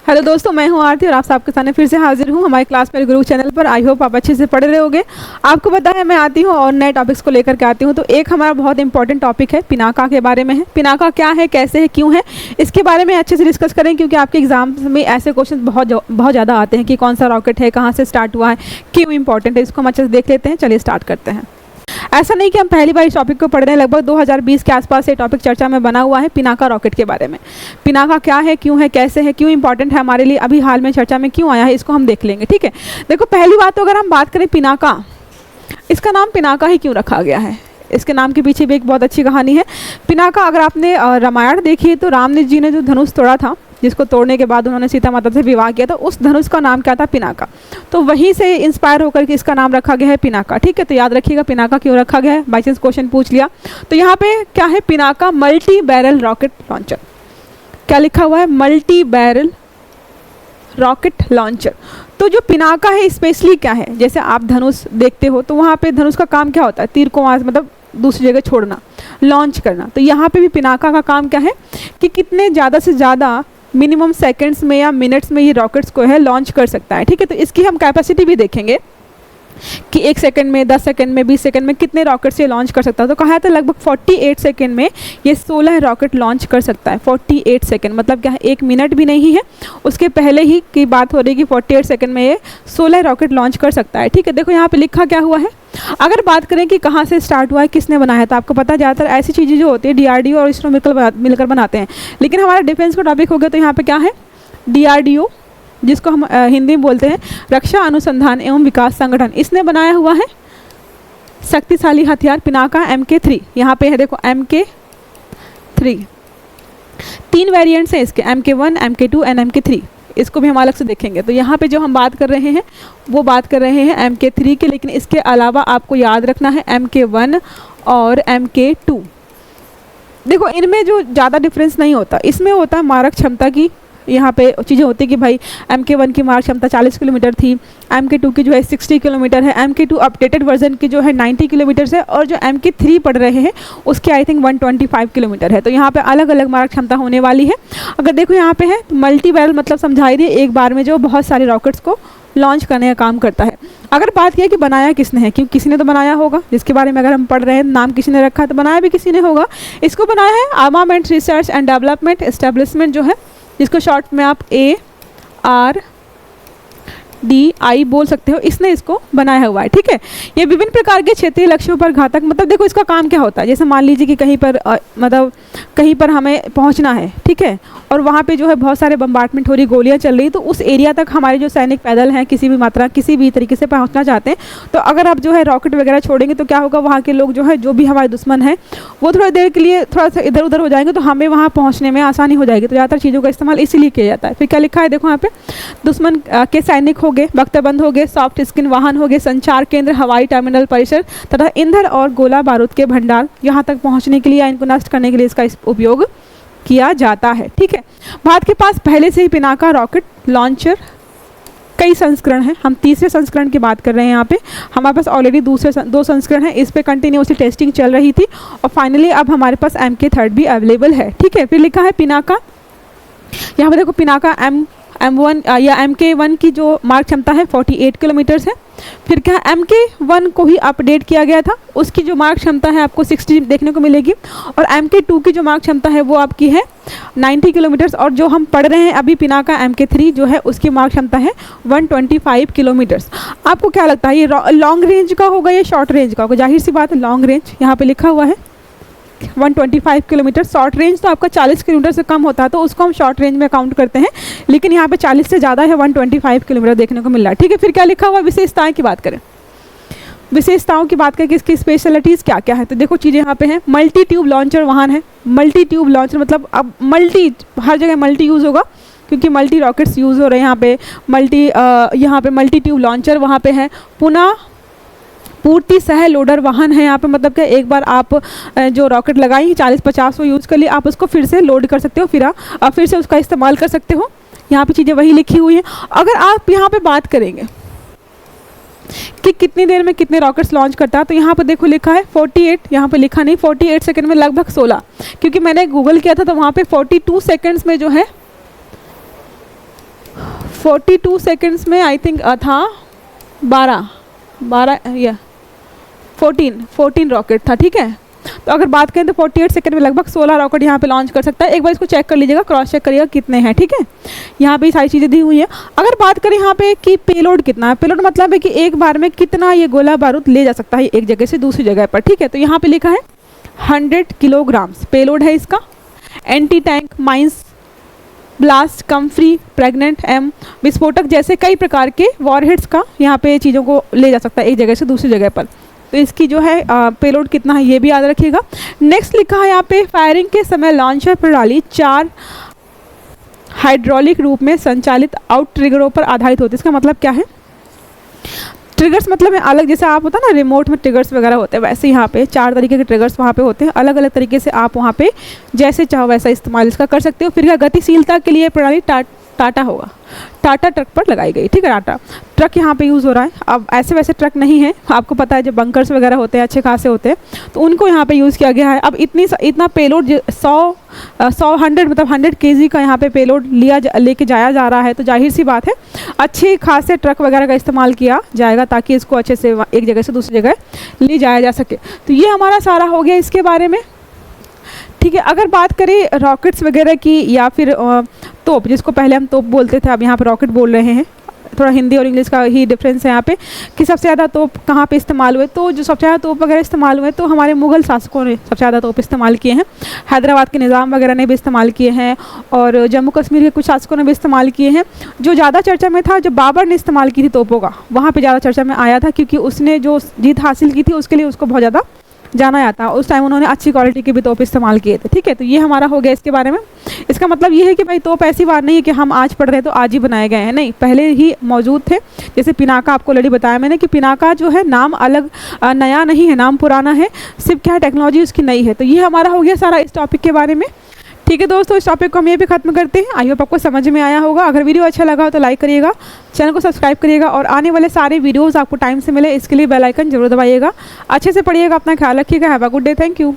Hello दोस्तों, मैं हूं आरती और आप सबके सामने फिर से हाजिर हूं हमारे क्लास मेरे गुरु चैनल पर। आई होप आप अच्छे से पढ़ रहे होंगे। आपको पता है मैं आती हूं और नए टॉपिक्स को लेकर के आती हूं। तो एक हमारा बहुत इंपॉर्टेंट टॉपिक है पिनाका के बारे में है। पिनाका क्या है, कैसे है, क्यों है, इसके बारे में अच्छे से डिस्कस करें, क्योंकि आपके एग्जाम में ऐसे क्वेश्चन बहुत ज़्यादा आते हैं कि कौन सा रॉकेट है, कहाँ से स्टार्ट हुआ है, क्यों इंपॉर्टेंट है। इसको हम अच्छे से देख लेते हैं। चलिए स्टार्ट करते हैं। ऐसा नहीं कि हम पहली बार इस टॉपिक को पढ़ रहे हैं, लगभग 2020 के आसपास ये टॉपिक चर्चा में बना हुआ है पिनाका रॉकेट के बारे में। पिनाका क्या है, क्यों है, कैसे है, क्यों इंपॉर्टेंट है हमारे लिए, अभी हाल में चर्चा में क्यों आया है, इसको हम देख लेंगे। ठीक है, देखो पहली बात तो अगर हम बात करें पिनाका, इसका नाम पिनाका ही क्यों रखा गया है, इसके नाम के पीछे भी एक बहुत अच्छी कहानी है। पिनाका, अगर आपने रामायण देखी है तो राम जी ने जो धनुष तोड़ा था, जिसको तोड़ने के बाद उन्होंने सीता माता से विवाह किया था, उस धनुष का नाम क्या था, पिनाका। तो वहीं से इंस्पायर होकर के इसका नाम रखा गया है पिनाका। ठीक है, तो याद रखिएगा पिनाका क्यों रखा गया है, बाई चांस क्वेश्चन पूछ लिया तो यहाँ पे क्या है, Pinaka multi barrel rocket launcher. क्या लिखा हुआ है, मल्टी बैरल रॉकेट लॉन्चर। तो जो पिनाका है स्पेशली क्या है, जैसे आप धनुष देखते हो तो वहाँ पे धनुष का काम क्या होता है, तीर को मतलब दूसरी जगह छोड़ना, लॉन्च करना। तो यहाँ पे भी पिनाका का काम क्या है कि कितने ज़्यादा से ज़्यादा मिनिमम सेकंड्स में या मिनट्स में ये रॉकेट्स को है लॉन्च कर सकता है। ठीक है, तो इसकी हम कैपेसिटी भी देखेंगे कि 1 सेकंड में, 10 सेकंड में, 20 सेकंड में कितने रॉकेट्स ये लॉन्च कर सकता है। तो कहा था लगभग 48 सेकंड में ये 16 रॉकेट लॉन्च कर सकता है। 48 सेकंड मतलब क्या है, 1 मिनट भी नहीं है, उसके पहले ही की बात हो रही है कि 48 सेकंड में ये 16 रॉकेट लॉन्च कर सकता है। ठीक है, देखो यहाँ पे लिखा क्या हुआ है। अगर बात करें कि कहाँ से स्टार्ट हुआ है, किसने बनाया है, तो आपको पता है ज़्यादातर ऐसी चीज़ें जो होती है DRDO और इसरो मिलकर बनाते हैं। लेकिन हमारा डिफेंस का टॉपिक हो गया तो यहाँ पे क्या है, DRDO, जिसको हम हिंदी में बोलते हैं रक्षा अनुसंधान एवं विकास संगठन, इसने बनाया हुआ है शक्तिशाली हथियार पिनाका MK3। यहाँ पे है देखो MK3, 3 वेरिएंट्स हैं इसके, MK1, MK2 एंड MK3। इसको भी हम अलग से देखेंगे। तो यहाँ पे जो हम बात कर रहे हैं वो बात कर रहे हैं MK3 के, लेकिन इसके अलावा आपको याद रखना है MK1 और MK2। देखो इनमें जो ज़्यादा डिफरेंस नहीं होता, इसमें होता है मारक क्षमता की। यहाँ पे चीज़ें होती कि भाई MK1 की मारक क्षमता 40 किलोमीटर थी, MK2 की जो है 60 किलोमीटर है, MK2 अपडेटेड वर्जन की जो है 90 किलोमीटर है, और जो MK3 पढ़ रहे हैं उसकी आई थिंक 125 किलोमीटर है। तो यहाँ पे अलग अलग मारक क्षमता होने वाली है। अगर देखो यहाँ पे है तो मल्टी बैरल मतलब समझाई रही एक बार में जो बहुत सारे रॉकेट्स को लॉन्च करने का काम करता है। अगर बात किया कि बनाया किसने है, क्योंकि किसी ने तो बनाया होगा, जिसके बारे में अगर हम पढ़ रहे हैं नाम किसी ने रखा है तो बनाया भी किसी ने होगा। इसको बनाया है armament research and development establishment जो है, जिसको शॉर्ट में आप ARDI बोल सकते हो, इसने इसको बनाया हुआ है। ठीक है, ये विभिन्न प्रकार के क्षेत्रीय लक्ष्यों पर घातक, मतलब देखो इसका काम क्या होता है, जैसे मान लीजिए कि कहीं पर मतलब कहीं पर हमें पहुंचना है, ठीक है, और वहाँ पे जो है बहुत सारे बम्बार्टमेंट हो रही, गोलियां चल रही, तो उस एरिया तक हमारे जो सैनिक पैदल हैं किसी भी मात्रा किसी भी तरीके से पहुँचना चाहते हैं, तो अगर आप जो है रॉकेट वगैरह छोड़ेंगे तो क्या होगा, वहाँ के लोग जो है, जो भी हमारे दुश्मन हैं वो थोड़ी देर के लिए थोड़ा सा इधर उधर हो जाएंगे, तो हमें वहाँ पहुँचने में आसानी हो जाएगी। तो ज़्यादातर चीज़ों का इस्तेमाल इसीलिए किया जाता है। फिर क्या लिखा है देखो यहाँ पे, दुश्मन के सैनिक हो गए, बख्तरबंद हो गए, सॉफ्ट स्किन वाहन हो गए, संचार केंद्र, हवाई टर्मिनल परिसर तथा ईंधन और गोला बारूद के भंडार, यहाँ तक पहुँचने के लिए या इनको नष्ट करने के लिए इसका उपयोग किया जाता है। ठीक है, भारत के पास पहले से ही पिनाका रॉकेट लॉन्चर कई संस्करण हैं। हम तीसरे संस्करण की बात कर रहे हैं। यहाँ पे हमारे पास ऑलरेडी दूसरे 2 संस्करण हैं, इस पे कंटिन्यूसली टेस्टिंग चल रही थी और फाइनली अब हमारे पास MK3 भी अवेलेबल है। ठीक है, फिर लिखा है पिनाका, यहाँ पे देखो पिनाका M1 या MK1 की जो मार्क क्षमता है 48 किलोमीटर है। फिर क्या MK1 को ही अपडेट किया गया था, उसकी जो मार्क क्षमता है आपको 60 देखने को मिलेगी, और MK2 की जो मार्क क्षमता है वो आपकी है 90 किलोमीटर, और जो हम पढ़ रहे हैं अभी पिनाका MK3 जो है उसकी मार्क क्षमता है 125 किलोमीटर। आपको क्या लगता है ये लॉन्ग रेंज का होगा या शॉर्ट रेंज का होगा? जाहिर सी बात है लॉन्ग रेंज, यहाँ पे लिखा हुआ है 125 किलोमीटर। शॉर्ट रेंज तो आपका 40 किलोमीटर से कम होता है तो उसको हम शॉर्ट रेंज में काउंट करते हैं, लेकिन यहाँ पे 40 से ज़्यादा है, 125 किलोमीटर देखने को मिल रहा है। ठीक है, फिर क्या लिखा हुआ, विशेषताएं की बात करें, विशेषताओं की बात करें कि इसकी स्पेशलिटीज़ क्या क्या है, तो देखो चीज़ें यहाँ पे हैं। मल्टी ट्यूब लॉन्चर वाहन है। मल्टी ट्यूब लॉन्चर मतलब अब मल्टी, हर जगह मल्टी यूज़ होगा क्योंकि मल्टी रॉकेट्स यूज़ हो रहे हैं यहाँ पे। यहाँ पे मल्टी ट्यूब लॉन्चर वहाँ पे है। पुनः पूर्ति सह लोडर वाहन है यहाँ पे, मतलब क्या एक बार आप जो रॉकेट लगाई 40-50 यूज़ कर लिए, आप उसको फिर से लोड कर सकते हो, फिर से उसका इस्तेमाल कर सकते हो। यहाँ पे चीज़ें वही लिखी हुई हैं। अगर आप यहाँ पे बात करेंगे कि कितनी देर में कितने रॉकेट्स लॉन्च करता है, तो यहाँ पर देखो लिखा है 48, यहाँ पे लिखा नहीं, 48 सेकंड में लगभग 16, क्योंकि मैंने गूगल किया था तो वहाँ पे 42 सेकंड्स में जो है 42 सेकंड्स में आई थिंक था 12 या 14 रॉकेट था, ठीक है। तो अगर बात करें तो 48 सेकंड में लगभग 16 रॉकेट यहाँ पे लॉन्च कर सकता है। एक बार इसको चेक कर लीजिएगा, क्रॉस चेक करिएगा कितने हैं, ठीक है। यहाँ पे सारी चीज़ें दी हुई हैं। अगर बात करें यहाँ पे कि पेलोड कितना है, पेलोड मतलब है कि एक बार में कितना ये गोला बारूद ले जा सकता है एक जगह से दूसरी जगह पर, ठीक है। तो यहाँ पे लिखा है 100 किलोग्राम्स पेलोड है इसका। एंटी टैंक माइंस ब्लास्ट कम्फ्री प्रेग्नेंट एम विस्फोटक जैसे कई प्रकार के वॉरहेड्स का यहाँ पे चीज़ों को ले जा सकता है एक जगह से दूसरी जगह पर। तो इसकी जो है पेलोड कितना है ये भी याद रखिएगा। नेक्स्ट लिखा है यहाँ पे फायरिंग के समय लॉन्चर प्रणाली 4 हाइड्रोलिक रूप में संचालित आउट ट्रिगरों पर आधारित होती है। इसका मतलब क्या है? ट्रिगर्स मतलब है अलग, जैसे आप होता है ना रिमोट में ट्रिगर्स वगैरह होते हैं, वैसे यहाँ पे 4 तरीके के ट्रिगर्स वहाँ पे होते हैं। अलग अलग तरीके से आप वहाँ पे जैसे चाहो वैसा इस्तेमाल इसका कर सकते हो। फिर गतिशीलता के लिए प्रणाली टाटा होगा, टाटा ट्रक पर लगाई गई, ठीक है। टाटा ट्रक यहाँ पे यूज़ हो रहा है। अब ऐसे वैसे ट्रक नहीं है, आपको पता है जो बंकर्स वगैरह होते हैं अच्छे खासे होते हैं, तो उनको यहाँ पे यूज़ किया गया है। अब इतना पेलोड 100 मतलब 100 kg का यहाँ पे पेलोड लेके जाया जा रहा है, तो जाहिर सी बात है अच्छे खासे ट्रक वगैरह का इस्तेमाल किया जाएगा ताकि इसको अच्छे से एक जगह से दूसरी जगह ले जाया जा सके। तो ये हमारा सारा हो गया इसके बारे में, ठीक है। अगर बात करें रॉकेट्स वगैरह की या फिर तोप, जिसको पहले हम तोप बोलते थे, अब यहाँ पे रॉकेट बोल रहे हैं। थोड़ा हिंदी और इंग्लिश का ही डिफरेंस है यहाँ पे कि सबसे ज़्यादा तोप कहाँ पे इस्तेमाल हुए। तो जो सबसे ज़्यादा तोप वगैरह इस्तेमाल हुए तो हमारे मुग़ल शासकों ने सबसे ज़्यादा तोप इस्तेमाल किए हैं। हैदराबाद के निज़ाम वगैरह ने भी इस्तेमाल किए हैं और जम्मू कश्मीर के कुछ शासकों ने भी इस्तेमाल किए हैं। जो ज़्यादा चर्चा में था, जो बाबर ने इस्तेमाल की थी तोपों का, वहाँ पर ज़्यादा चर्चा में आया था क्योंकि उसने जो जीत हासिल की थी उसके लिए उसको बहुत ज़्यादा जाना जाता है। उस टाइम उन्होंने अच्छी क्वालिटी के भी तोप इस्तेमाल किए थे, ठीक है। तो ये हमारा हो गया इसके बारे में। इसका मतलब ये है कि भाई तोप ऐसी बात नहीं है कि हम आज पढ़ रहे हैं तो आज ही बनाए गए हैं, नहीं, पहले ही मौजूद थे। जैसे पिनाका आपको ऑलरेडी बताया मैंने कि पिनाका जो है नाम अलग नया नहीं है, नाम पुराना है, सिर्फ क्या है टेक्नोलॉजी उसकी नई है। तो ये हमारा हो गया सारा इस टॉपिक के बारे में, ठीक है दोस्तों। इस टॉपिक को हम ये भी खत्म करते हैं। आई होप आपको समझ में आया होगा। अगर वीडियो अच्छा लगा हो तो लाइक करिएगा, चैनल को सब्सक्राइब करिएगा और आने वाले सारे वीडियोस आपको टाइम से मिले इसके लिए बेल आइकन जरूर दबाइएगा। अच्छे से पढ़िएगा, अपना ख्याल रखिएगा। Have a good day, thank you.